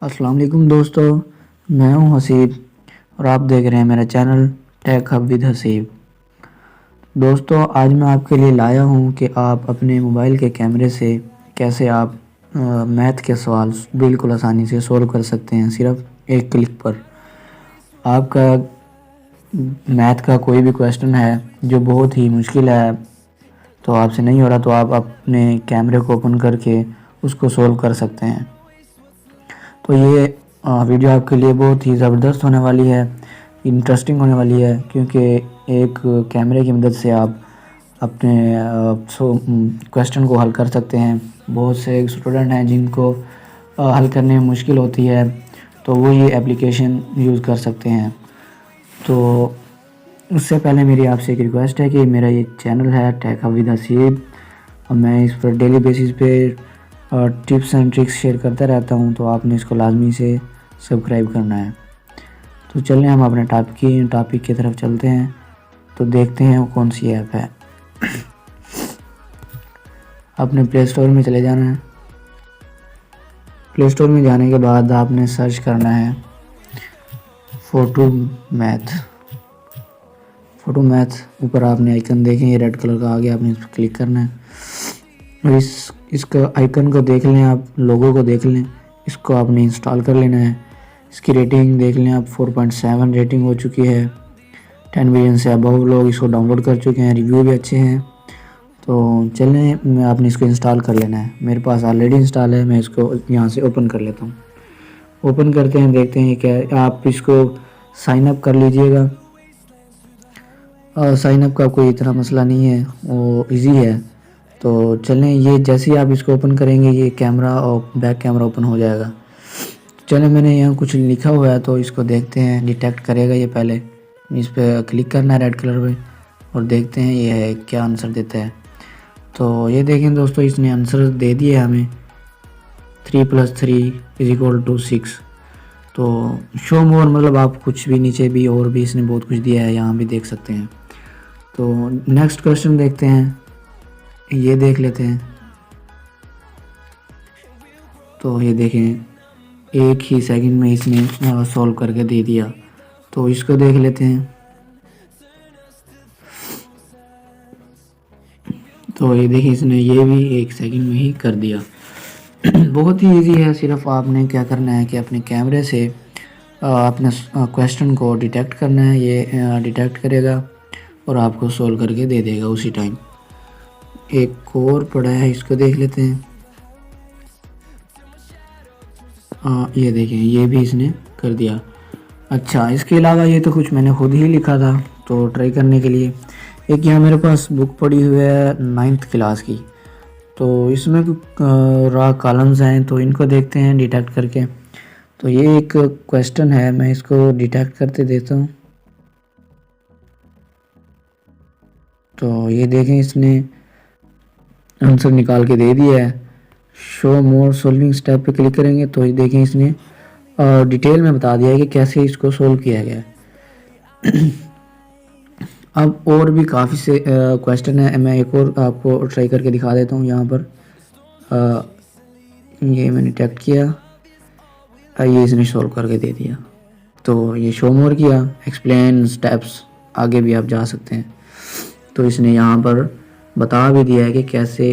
अस्सलाम वालेकुम दोस्तों, मैं हूं हसीब और आप देख रहे हैं मेरा channel tech hub with Haseeb. दोस्तों, आज मैं आपके लिए लाया हूं कि आप अपने मोबाइल के कैमरे से कैसे आप मैथ के सवाल बिल्कुल आसानी से सोल्व कर सकते हैं सिर्फ एक क्लिक पर। आपका मैथ का कोई भी क्वेश्चन है जो बहुत ही मुश्किल है तो आपसे नहीं हो रहा, तो आप अपने कैमरे को ओपन करके उसको सोल्व कर सकते हैं। तो ये वीडियो आपके लिए बहुत ही ज़बरदस्त होने वाली है, इंटरेस्टिंग होने वाली है, क्योंकि एक कैमरे की मदद से आप अपने क्वेश्चन को हल कर सकते हैं। बहुत से स्टूडेंट हैं जिनको हल करने में मुश्किल होती है, तो वो ये एप्लीकेशन यूज़ कर सकते हैं। तो उससे पहले मेरी आपसे एक रिक्वेस्ट है कि मेरा ये चैनल है टेक हब विद हसीब और मैं इस पर डेली बेसिस पे टिप्स एंड ट्रिक्स शेयर करता रहता हूं, तो आपने इसको लाजमी से सब्सक्राइब करना है। तो चलें हम अपने टॉपिक की तरफ चलते हैं, तो देखते हैं वो कौन सी ऐप है। अपने प्ले स्टोर में चले जाना है। प्ले स्टोर में जाने के बाद आपने सर्च करना है फोटो मैथ। ऊपर आपने आइकन देखें, ये रेड कलर का आ गया, आपने इस पर क्लिक करना है और इसका आइकन को देख लें, आप लोगों को देख लें, इसको आपने इंस्टॉल कर लेना है। इसकी रेटिंग देख लें आप, 4.7 रेटिंग हो चुकी है। 10 मिलियन से अबव लोग इसको डाउनलोड कर चुके हैं, रिव्यू भी अच्छे हैं। तो चलें, आपने इसको इंस्टॉल कर लेना है। मेरे पास ऑलरेडी इंस्टॉल है, मैं इसको यहाँ से ओपन कर लेता हूँ। ओपन करते हैं, देखते हैं क्या है। आप इसको साइन अप कर लीजिएगा। साइन अप का कोई इतना मसला नहीं है, वो इजी है। तो चलें, ये जैसे ही आप इसको ओपन करेंगे ये कैमरा और बैक कैमरा ओपन हो जाएगा। चलें, मैंने यहाँ कुछ लिखा हुआ है तो इसको देखते हैं, डिटेक्ट करेगा ये। पहले इस पर क्लिक करना है रेड कलर पे और देखते हैं ये है क्या आंसर देता है। तो ये देखें दोस्तों, इसने आंसर दे दिया हमें 3 + 3 = 6। तो शो मोर मतलब आप कुछ भी नीचे भी और भी इसने बहुत कुछ दिया है, यहाँ भी देख सकते हैं। तो नेक्स्ट क्वेश्चन देखते हैं, ये देख लेते हैं। तो ये देखें, एक ही सेकंड में इसने सॉल्व करके दे दिया। तो इसको देख लेते हैं। तो ये देखिए, इसने ये भी 1 सेकंड में ही कर दिया। बहुत ही इजी है। सिर्फ आपने क्या करना है कि अपने कैमरे से अपने क्वेश्चन को डिटेक्ट करना है। ये डिटेक्ट करेगा और आपको सोल्व करके दे देगा उसी टाइम। एक और पड़ा है, इसको देख लेते हैं। ये देखें, ये भी इसने कर दिया। अच्छा, इसके अलावा ये तो कुछ मैंने खुद ही लिखा था तो ट्राई करने के लिए। एक यहाँ मेरे पास बुक पड़ी हुई है 9th क्लास की, तो इसमें रॉ कॉलम्स हैं, तो इनको देखते हैं डिटेक्ट करके। तो ये एक क्वेश्चन है, मैं इसको डिटेक्ट करते देता हूँ। तो ये देखें, इसने आंसर निकाल के दे दिया है। शो मोर सोल्विंग स्टेप पे क्लिक करेंगे तो ये देखें, इसने डिटेल में बता दिया है कि कैसे इसको सोल्व किया गया है। अब और भी काफ़ी से क्वेश्चन है, मैं एक और आपको ट्राई करके दिखा देता हूँ। यहाँ पर ये मैंने डिटेक्ट किया, ये इसने सोल्व करके दे दिया। तो ये शो मोर किया, एक्सप्लेन स्टेप्स, आगे भी आप जा सकते हैं। तो इसने यहाँ पर बता भी दिया है कि कैसे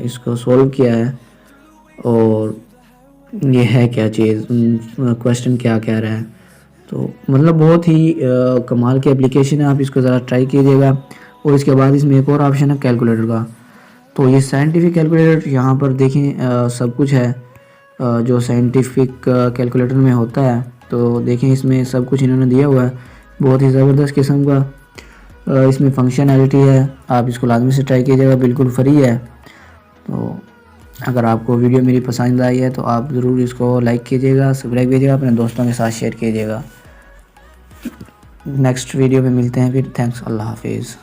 इसको सोल्व किया है और ये है क्या चीज़, क्वेश्चन क्या कह रहा है। तो मतलब बहुत ही कमाल की एप्लीकेशन है, आप इसको ज़रा ट्राई कीजिएगा। और इसके बाद इसमें एक और ऑप्शन है कैलकुलेटर का। तो ये साइंटिफिक कैलकुलेटर, यहाँ पर देखें सब कुछ है जो साइंटिफिक कैलकुलेटर में होता है। तो देखें, इसमें सब कुछ इन्होंने दिया हुआ है, बहुत ही ज़बरदस्त किस्म का इसमें फंक्शनैलिटी है। आप इसको लाजमी से ट्राई कीजिएगा, बिल्कुल फ्री है। तो अगर आपको वीडियो मेरी पसंद आई है तो आप ज़रूर इसको लाइक कीजिएगा, सब्सक्राइब कीजिएगा, अपने दोस्तों के साथ शेयर कीजिएगा। नेक्स्ट वीडियो में मिलते हैं फिर। थैंक्स, अल्लाह हाफिज़।